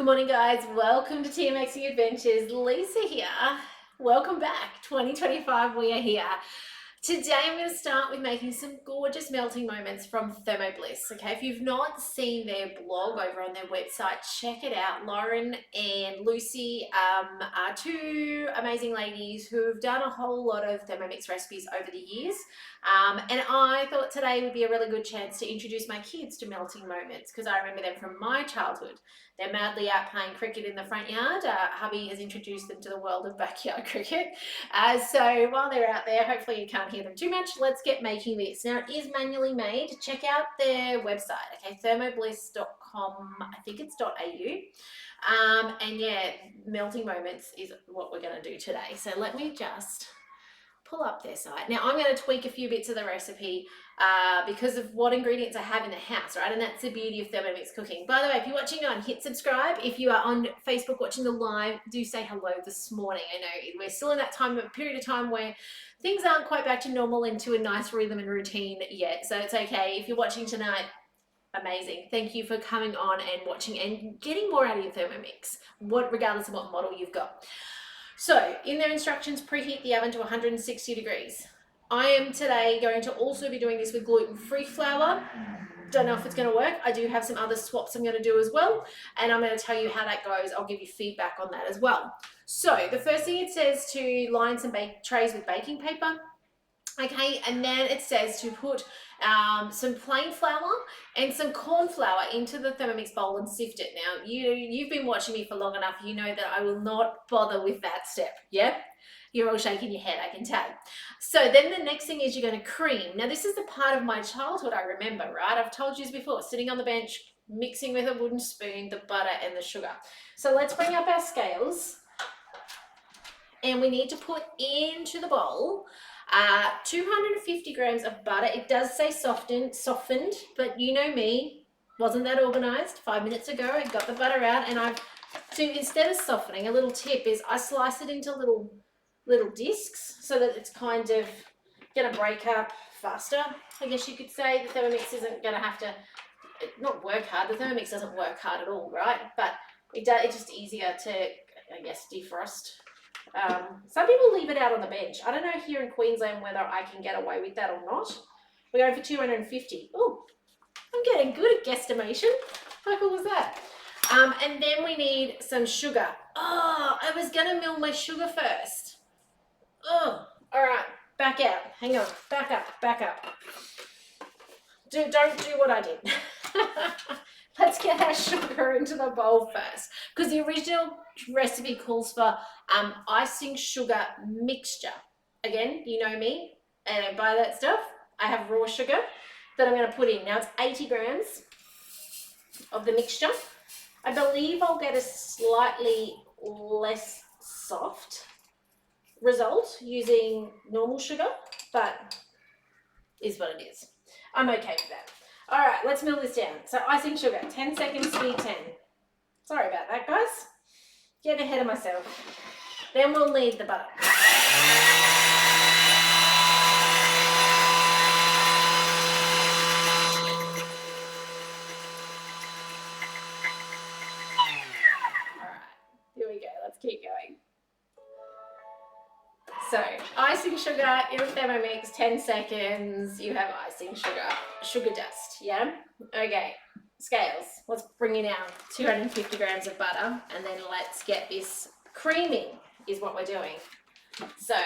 Good morning, guys. Welcome to TMXing Adventures. Lisa here. Welcome back. 2025, we are here. Today I'm going to start with making some gorgeous melting moments from Thermo. Okay, if you've not seen their blog over on their website, check it out. Lauren and Lucy are two amazing ladies who've done a whole lot of Thermomix recipes over the years. And I thought today would be a really good chance to introduce my kids to melting moments because I remember them from my childhood. They're madly out playing cricket in the front yard. Hubby has introduced them to the world of backyard cricket. So while they're out there, hopefully you can't hear them too much. Let's get making this. Now, it is manually made. Check out their website, okay, thermobliss.com, I think it's .au. And yeah, melting moments is what we're going to do today. So let me just pull up their site. Now, I'm going to tweak a few bits of the recipe because of what ingredients I have in the house, right? And that's the beauty of Thermomix cooking. By the way, if you're watching on, hit subscribe. If you are on Facebook watching the live, do say hello this morning. I know we're still in that period of time where things aren't quite back to normal into a nice rhythm and routine yet. So it's okay. If you're watching tonight, amazing. Thank you for coming on and watching and getting more out of your Thermomix, regardless of what model you've got. So in their instructions, preheat the oven to 160 degrees. I am today going to also be doing this with gluten-free flour. Don't know if it's going to work. I do have some other swaps I'm going to do as well, and I'm going to tell you how that goes. I'll give you feedback on that as well. So the first thing it says to line some trays with baking paper. Okay, and then it says to put some plain flour and some corn flour into the Thermomix bowl and sift it. Now, you've been watching me for long enough. You know that I will not bother with that step. Yep, you're all shaking your head, I can tell. So then the next thing is you're going to cream. Now, this is the part of my childhood I remember, right? I've told you this before, sitting on the bench, mixing with a wooden spoon, the butter and the sugar. So let's bring up our scales. And we need to put into the bowl 250 grams of butter. It does say softened, but you know me, wasn't that organized. 5 minutes ago, I got the butter out, and instead of softening, a little tip is I slice it into little discs so that it's kind of going to break up faster. I guess you could say the Thermomix isn't going to have to not work hard. The Thermomix doesn't work hard at all, right? But it's just easier to, I guess, defrost. Some people leave it out on the bench. I don't know here in Queensland whether I can get away with that or not. We're going for 250. Oh, I'm getting good at guesstimation. How cool was that? And then we need some sugar. Oh, I was going to mill my sugar first. Oh, all right, back out. Hang on, back up. Don't do what I did. Let's get our sugar into the bowl first, because the original recipe calls for icing sugar mixture. Again, you know me, and I buy that stuff. I have raw sugar that I'm going to put in. Now it's 80 grams of the mixture. I believe I'll get a slightly less soft result using normal sugar, but is what it is. I'm okay with that. All right, let's mill this down. So icing sugar, 10 seconds, speed 10. Sorry about that, guys. Getting ahead of myself. Then we'll need the butter. All right, here we go. Let's keep going. So icing sugar in Thermomix, 10 seconds, you have icing sugar dust, yeah? Okay, scales. Let's bring in our 250 grams of butter, and then let's get this creaming is what we're doing. So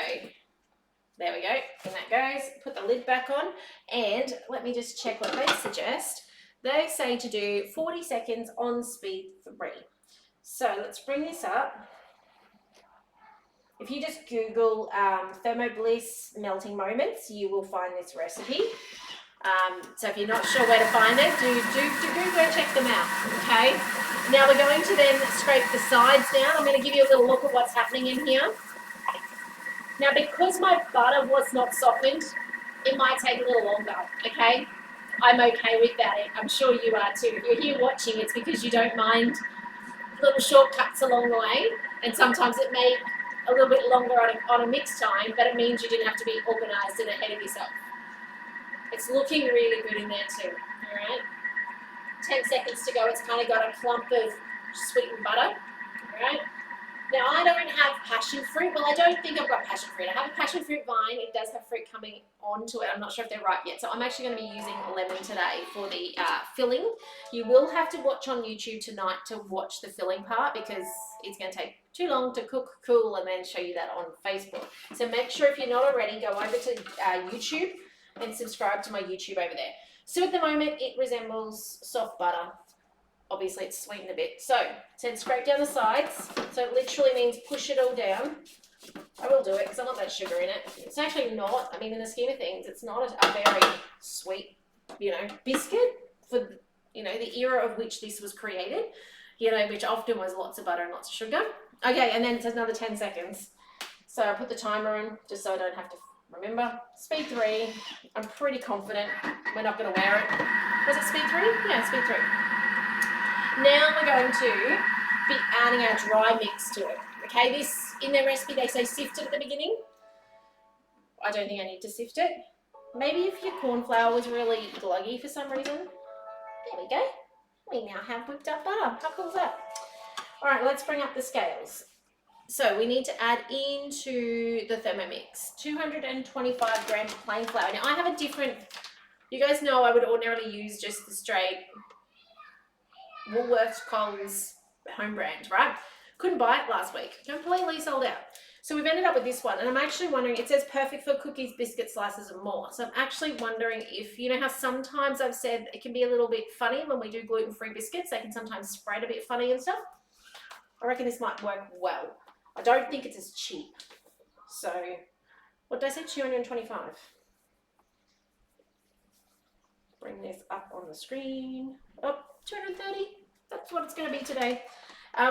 there we go, and that goes. Put the lid back on, and let me just check what they suggest. They say to do 40 seconds on speed 3. So let's bring this up. If you just Google Thermo Bliss melting moments, you will find this recipe. So if you're not sure where to find it, do go check them out, okay? Now we're going to then scrape the sides down. I'm going to give you a little look at what's happening in here. Now, because my butter was not softened, it might take a little longer, okay? I'm okay with that. I'm sure you are too. If you're here watching, it's because you don't mind little shortcuts along the way, and sometimes it may a little bit longer on a mix time, but it means you didn't have to be organised and ahead of yourself. It's looking really good in there too, all right? 10 seconds to go. It's kind of got a clump of sweetened butter, right? Now, I don't have passion fruit. Well, I don't think I've got passion fruit. I have a passion fruit vine. It does have fruit coming onto it. I'm not sure if they're ripe yet. So I'm actually going to be using lemon today for the filling. You will have to watch on YouTube tonight to watch the filling part because it's going to take too long to cook, cool, and then show you that on Facebook. So make sure if you're not already, go over to YouTube and subscribe to my YouTube over there. So at the moment, it resembles soft butter. Obviously it's sweetened a bit. So it said scrape down the sides. So it literally means push it all down. I will do it because I want that sugar in it. It's actually not, I mean, in the scheme of things, it's not a very sweet, biscuit for, the era of which this was created, which often was lots of butter and lots of sugar. Okay, and then it says another 10 seconds. So I put the timer on just so I don't have to remember. Speed 3. I'm pretty confident we're not going to wear it. Was it speed 3? Yeah, speed 3. Now we're going to be adding our dry mix to it. Okay, this, in their recipe, they say sift it at the beginning. I don't think I need to sift it. Maybe if your corn flour was really gluggy for some reason. There we go. We now have whipped up butter. How cool is that? All right, let's bring up the scales. So we need to add into the Thermomix 225 grams of plain flour. Now I have a different, you guys know I would ordinarily use just the straight Woolworths, Coles, home brand, right? Couldn't buy it last week. Completely sold out. So we've ended up with this one. And I'm actually wondering, it says perfect for cookies, biscuits, slices, and more. So I'm actually wondering if, how sometimes I've said it can be a little bit funny when we do gluten-free biscuits. They can sometimes spread a bit funny and stuff. I reckon this might work well. I don't think it's as cheap. So, what did I say? 225. Bring this up on the screen. Oh, 230. That's what it's going to be today.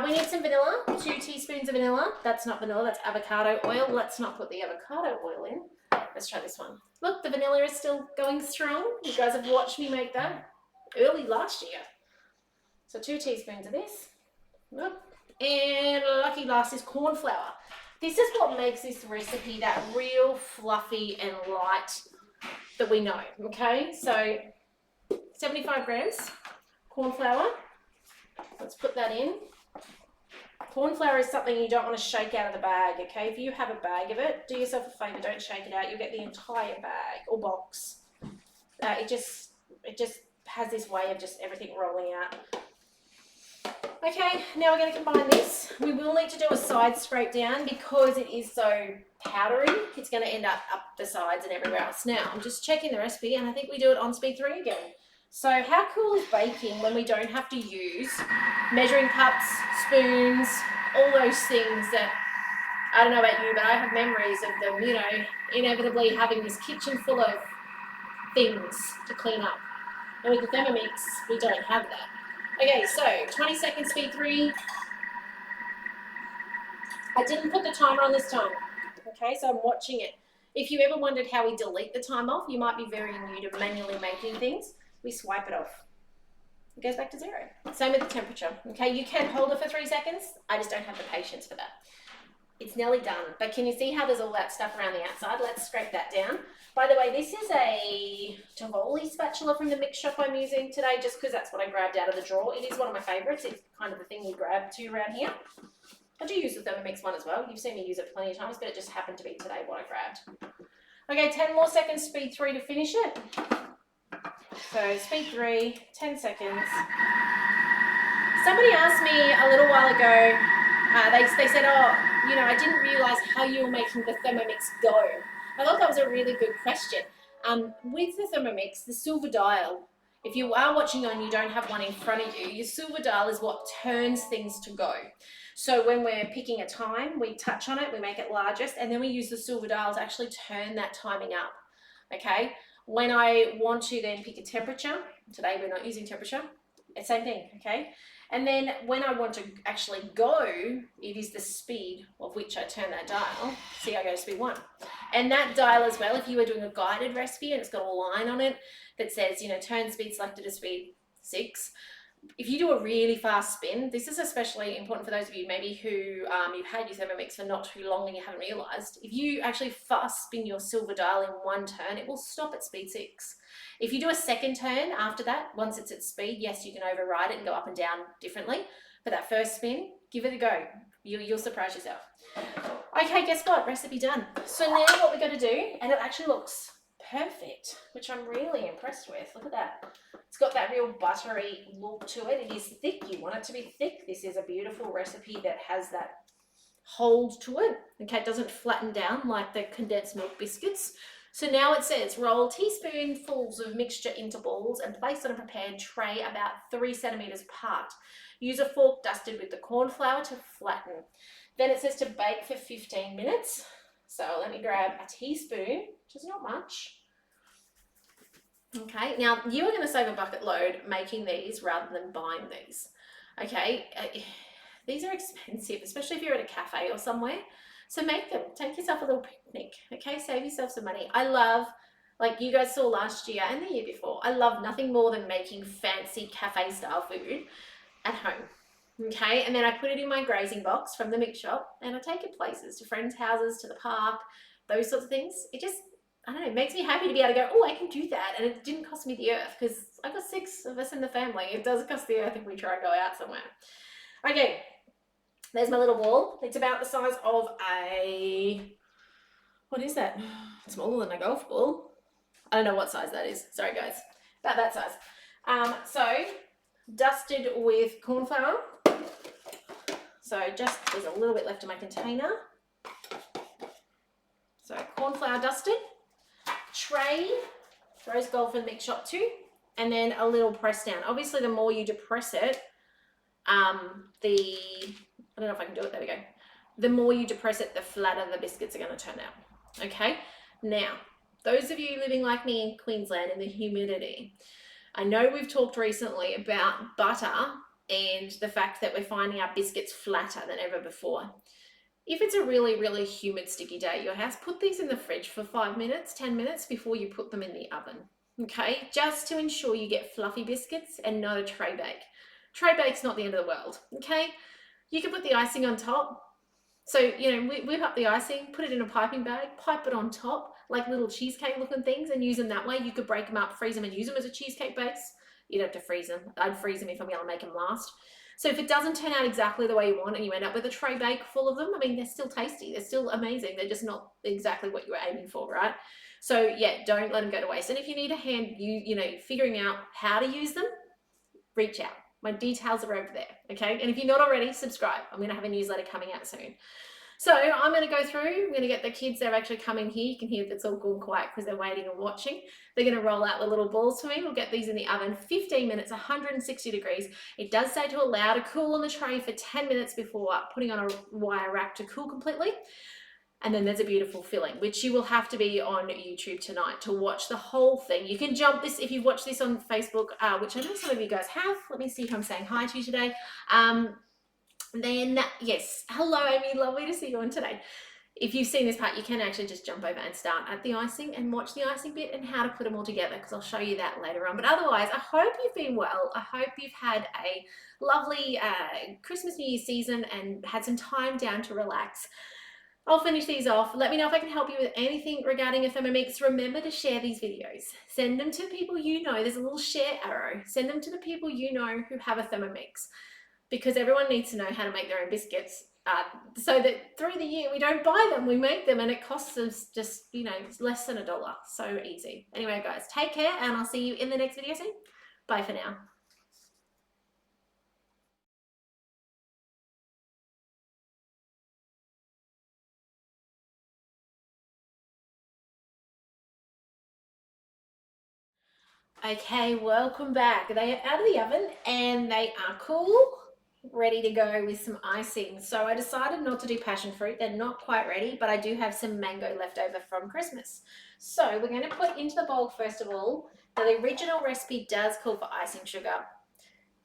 We need some vanilla, 2 teaspoons of vanilla. That's not vanilla, that's avocado oil. Let's not put the avocado oil in. Let's try this one. Look, the vanilla is still going strong. You guys have watched me make that early last year. So 2 teaspoons of this. Nope. And lucky last is corn flour. This is what makes this recipe that real fluffy and light that we know, okay? So 75 grams corn flour. Let's put that in. Corn flour is something you don't want to shake out of the bag, okay? If you have a bag of it, do yourself a favor, don't shake it out. You'll get the entire bag or box. It just has this way of just everything rolling out. Okay, now we're going to combine this. We will need to do a side scrape down because it is so powdery. It's going to end up the sides and everywhere else. Now, I'm just checking the recipe and I think we do it on speed 3 again. So how cool is baking when we don't have to use measuring cups, spoons, all those things that, I don't know about you, but I have memories of them, inevitably having this kitchen full of things to clean up. And with the Thermomix, we don't have that. Okay, so 20 seconds, speed 3. I didn't put the timer on this time, okay, so I'm watching it. If you ever wondered how we delete the time off, you might be very new to manually making things. We swipe it off. It goes back to 0. Same with the temperature, okay? You can hold it for 3 seconds. I just don't have the patience for that. It's nearly done, but can you see how there's all that stuff around the outside? Let's scrape that down. By the way, this is a Tivoli spatula from the mix shop I'm using today just because that's what I grabbed out of the drawer. It is one of my favorites. It's kind of the thing we grab to around here. I do use the Thermomix one as well. You've seen me use it plenty of times, but it just happened to be today what I grabbed. Okay, 10 more seconds, speed 3 to finish it. So speed 3, 10 seconds. Somebody asked me a little while ago, they said, I didn't realise how you were making the Thermomix go. I thought that was a really good question. With the Thermomix, the silver dial, if you are watching on, you don't have one in front of you, your silver dial is what turns things to go. So when we're picking a time, we touch on it, we make it largest, and then we use the silver dial to actually turn that timing up, okay? When I want to then pick a temperature, today we're not using temperature, it's the same thing, okay? And then when I want to actually go, it is the speed of which I turn that dial. See, I go to speed 1. And that dial as well, if you were doing a guided recipe and it's got a line on it that says, turn speed selected to speed 6, if you do a really fast spin, this is especially important for those of you maybe who you've had your Thermomix for not too long and you haven't realised. If you actually fast spin your silver dial in one turn, it will stop at speed 6. If you do a second turn after that, once it's at speed, yes, you can override it and go up and down differently. for that first spin, give it a go. You'll surprise yourself. Okay, guess what? Recipe done. So now what we're going to do, and it actually looks perfect, which I'm really impressed with. Look at that. It's got that real buttery look to it. It is thick. You want it to be thick. This is a beautiful recipe that has that hold to it. Okay, it doesn't flatten down like the condensed milk biscuits. So now it says roll teaspoonfuls of mixture into balls and place on a prepared tray about 3 centimeters apart. Use a fork dusted with the corn flour to flatten. Then it says to bake for 15 minutes. So let me grab a teaspoon, which is not much. Okay, now you are going to save a bucket load making these rather than buying these. Okay, these are expensive, especially if you're at a cafe or somewhere. So make them, take yourself a little picnic, okay? Save yourself some money. I love, like you guys saw last year and the year before, I love nothing more than making fancy cafe style food at home. Okay, and then I put it in my grazing box from the mix shop and I take it places, to friends' houses, to the park, those sorts of things. It just, I don't know, it makes me happy to be able to go, oh, I can do that. And it didn't cost me the earth because I've got 6 of us in the family. It does cost the earth if we try and go out somewhere. Okay, there's my little ball. It's about the size of a, what is that? It's smaller than a golf ball. I don't know what size that is. Sorry, guys. About that size. So, dusted with corn flour. So just, there's a little bit left in my container. So corn flour dusted, tray, rose gold from the mix shop too, and then a little press down. Obviously the more you depress it, I don't know if I can do it, there we go. The more you depress it, the flatter the biscuits are going to turn out. Okay, now those of you living like me in Queensland in the humidity, I know we've talked recently about butter and the fact that we're finding our biscuits flatter than ever before. If it's a really, really humid, sticky day at your house, put these in the fridge for 5 minutes, 10 minutes before you put them in the oven, okay? Just to ensure you get fluffy biscuits and not a tray bake. Tray bake's not the end of the world, okay? You can put the icing on top. So, you know, whip up the icing, put it in a piping bag, pipe it on top, like little cheesecake looking things, and use them that way. You could break them up, freeze them, and use them as a cheesecake base. You don't have to freeze them. I'd freeze them if I'm going to make them last. So if it doesn't turn out exactly the way you want and you end up with a tray bake full of them, I mean, they're still tasty. They're still amazing. They're just not exactly what you were aiming for, right? So yeah, don't let them go to waste. And if you need a hand, you know, figuring out how to use them, reach out. My details are over there, okay? And if you're not already, subscribe. I'm going to have a newsletter coming out soon. So I'm going to go through, I'm going to get the kids, they're actually coming here. You can hear it's all gone quiet because they're waiting and watching. They're going to roll out the little balls for me. We'll get these in the oven, 15 minutes, 160 degrees. It does say to allow to cool on the tray for 10 minutes before putting on a wire rack to cool completely. And then there's a beautiful filling, which you will have to be on YouTube tonight to watch the whole thing. You can jump this, if you've watched this on Facebook, which I know some of you guys have. Let me see who I'm saying hi to today. Then, yes, hello Amy, lovely to see you on today. If you've seen this part, you can actually just jump over and start at the icing and watch the icing bit and how to put them all together, because I'll show you that later on. But otherwise, I hope you've been well. I hope you've had a lovely Christmas, New Year season and had some time down to relax. I'll finish these off. Let me know if I can help you with anything regarding a Thermomix. Remember to share these videos. Send them to people you know. There's a little share arrow. Send them to the people you know who have a Thermomix, because everyone needs to know how to make their own biscuits, so that through the year we don't buy them, we make them, and it costs us just, you know, less than $1. So easy. Anyway, guys, take care, and I'll see you in the next video soon. Bye for now. Okay, welcome back. They are out of the oven and they are cool, ready to go with some icing. So I decided not to do passion fruit. They're not quite ready, but I do have some mango left over from Christmas. So we're going to put into the bowl first of all. Now the original recipe does call for icing sugar.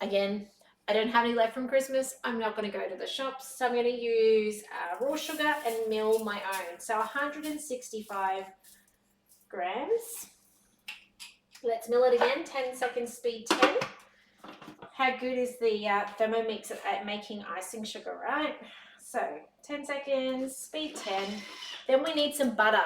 Again, I don't have any left from Christmas. I'm not going to go to the shops. So I'm going to use raw sugar and mill my own. So 165 grams. Let's mill it again, 10 seconds, speed 10. How good is the Thermomix at making icing sugar, right? So 10 seconds, speed 10. Then we need some butter.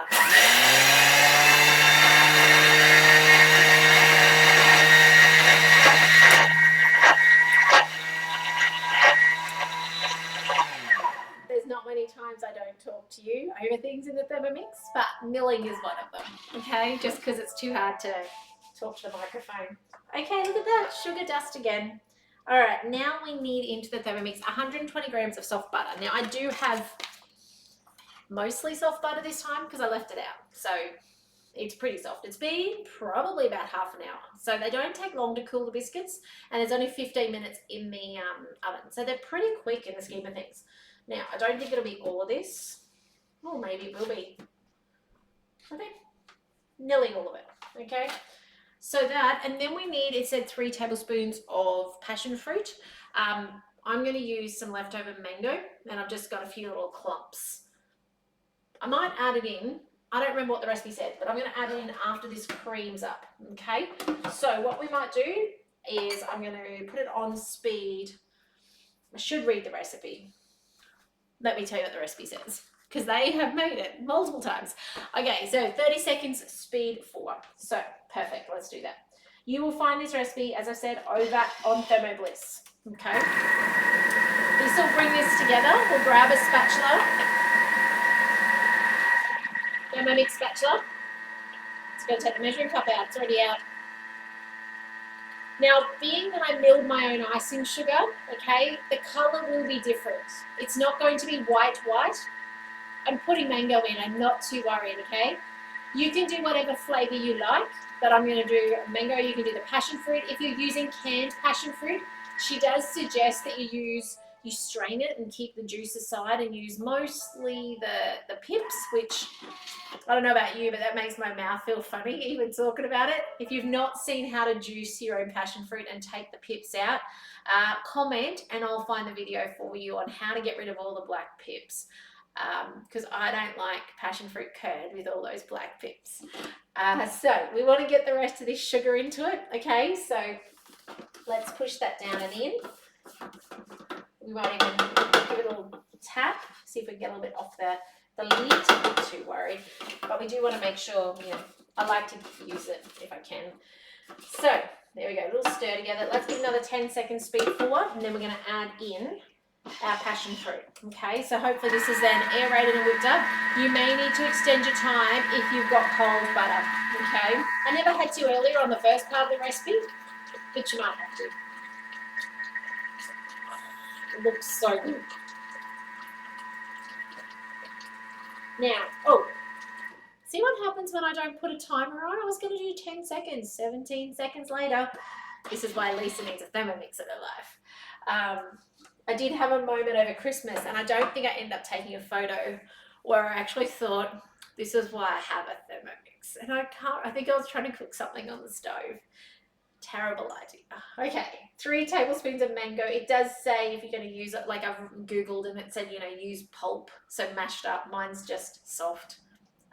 favourite things in the Thermomix, but milling is one of them, okay? Just because it's too hard to talk to the microphone. Okay, look at that, sugar dust again. All right, now we need into the Thermomix 120 grams of soft butter. Now I do have mostly soft butter this time because I left it out. So it's pretty soft. It's been probably about half an hour. So they don't take long to cool the biscuits, and it's only 15 minutes in the oven. So they're pretty quick in the scheme of things. Now, I don't think it'll be all of this. Well, maybe it will be. Okay, nearly all of it, okay? So that, and then we need, it said 3 tablespoons of passion fruit. I'm going to use some leftover mango, and I've just got a few little clumps. I might add it in. I don't remember what the recipe said, but I'm going to add it in after this creams up, okay? So what we might do is I'm going to put it on speed. I should read the recipe. Let me tell you what the recipe says, because they have made it multiple times. Okay, so 30 seconds speed 4. So perfect, let's do that. You will find this recipe, as I said, over on Thermo Bliss, okay? This will bring this together. We'll grab a spatula. Thermomix spatula. It's going to take the measuring cup out. It's already out. Now, being that I milled my own icing sugar, okay, the colour will be different. It's not going to be white. I'm putting mango in. I'm not too worried, okay? You can do whatever flavour you like, but I'm going to do mango. You can do the passion fruit. If you're using canned passion fruit, she does suggest that you strain it and keep the juice aside and use mostly the pips, which I don't know about you, but that makes my mouth feel funny even talking about it. If you've not seen how to juice your own passion fruit and take the pips out, comment and I'll find the video for you on how to get rid of all the black pips, because I don't like passion fruit curd with all those black pips. So we want to get the rest of this sugar into it, okay? So let's push that down and in. We might even give it a little tap, see if we can get a little bit off the lid. I'm not too worried, but we do want to make sure, you know, I like to use it if I can. So there we go, a little stir together. Let's give another 10 seconds speed 4, and then we're going to add in our passion fruit. Okay, so hopefully this is then aerated and whipped up. You may need to extend your time if you've got cold butter. Okay, I never had to earlier on the first part of the recipe, but you might have to. It looks so good. Now, oh, see what happens when I don't put a timer on? I was going to do 10 seconds, 17 seconds later. This is why Lisa needs a Thermomix in her life. I did have a moment over Christmas, and I don't think I ended up taking a photo where I actually thought, this is why I have a Thermomix. And I think I was trying to cook something on the stove. Terrible idea. Okay, 3 tablespoons of mango. It does say if you're going to use it, like I've Googled and it said, you know, use pulp, so mashed up. Mine's just soft.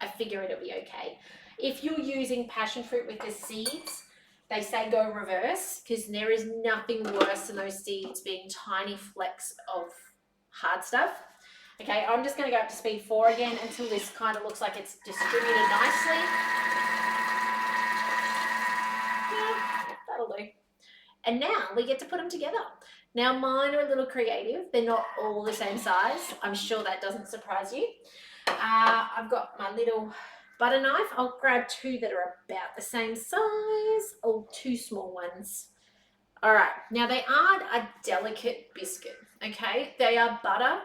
I figure it'll be okay. If you're using passion fruit with the seeds, they say go reverse, because there is nothing worse than those seeds being tiny flecks of hard stuff. Okay, I'm just going to go up to speed 4 again until this kind of looks like it's distributed nicely. That'll do. And now we get to put them together. Now mine are a little creative. They're not all the same size. I'm sure that doesn't surprise you. I've got my little butter knife. I'll grab 2 that are about the same size, or 2 small ones. All right, now they aren't a delicate biscuit, okay? They are butter.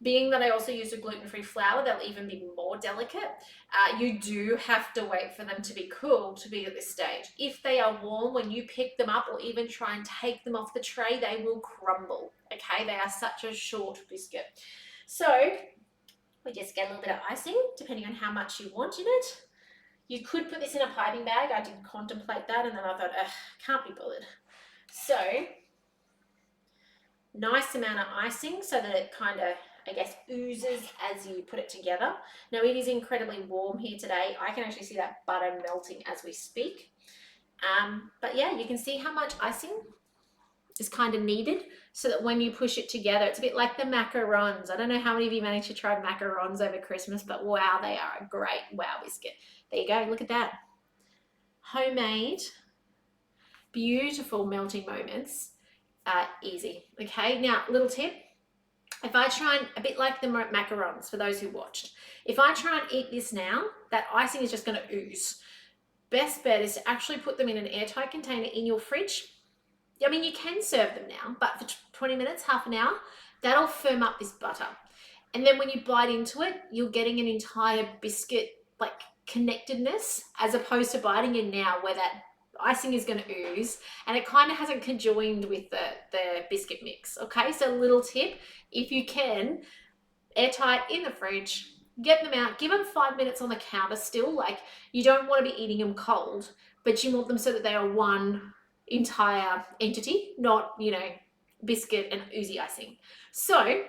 Being that I also use a gluten-free flour, they'll even be more delicate. You do have to wait for them to be cool to be at this stage. If they are warm, when you pick them up or even try and take them off the tray, they will crumble, okay? They are such a short biscuit. So we just get a little bit of icing, depending on how much you want in it. You could put this in a piping bag. I did contemplate that, and then I thought, can't be bothered. So nice amount of icing so that it kind of, I guess, oozes as you put it together. Now it is incredibly warm here today. I can actually see that butter melting as we speak. But yeah, you can see how much icing is kind of needed so that when you push it together, it's a bit like the macarons. I don't know how many of you managed to try macarons over Christmas, but wow, they are a great wow biscuit. There you go, look at that. Homemade, beautiful melting moments. Easy. Okay, now little tip. If I try and, a bit like the macarons for those who watched, if I try and eat this now, that icing is just going to ooze. Best bet is to actually put them in an airtight container in your fridge. I mean, you can serve them now, but for 20 minutes, half an hour, that'll firm up this butter. And then when you bite into it, you're getting an entire biscuit like connectedness, as opposed to biting in now where that icing is going to ooze and it kind of hasn't conjoined with the biscuit mix. Okay, so little tip, if you can, airtight in the fridge, get them out, give them 5 minutes on the counter still. Like, you don't want to be eating them cold, but you want them so that they are one entire entity, not, you know, biscuit and oozy icing. So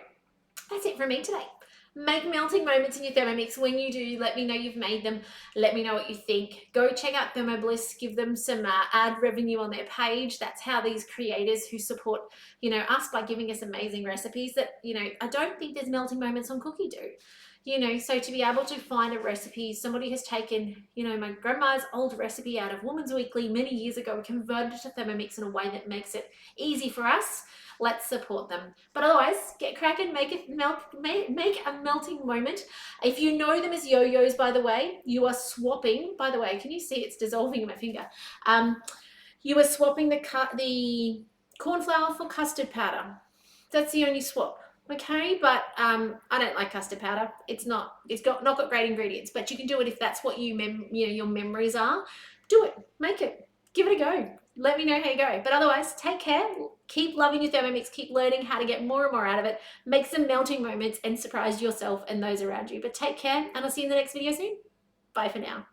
that's it from me today. Make melting moments in your Thermomix. When you do, let me know you've made them. Let me know what you think. Go check out Thermo Bliss. Give them some ad revenue on their page. That's how these creators who support, you know, us by giving us amazing recipes that, you know, I don't think there's melting moments on Cookidoo. You know, so to be able to find a recipe, somebody has taken, you know, my grandma's old recipe out of Woman's Weekly many years ago, converted it to Thermomix in a way that makes it easy for us. Let's support them. But otherwise, get cracking, make a melting moment. If you know them as yo-yos, by the way, you are swapping. By the way, can you see it's dissolving in my finger? You are swapping the corn flour for custard powder. That's the only swap. Okay, but I don't like custard powder. It's not got great ingredients, but you can do it if that's what your memories are. Do it, make it, give it a go. Let me know how you go. But otherwise, take care. Keep loving your Thermomix. Keep learning how to get more and more out of it. Make some melting moments and surprise yourself and those around you. But take care, and I'll see you in the next video soon. Bye for now.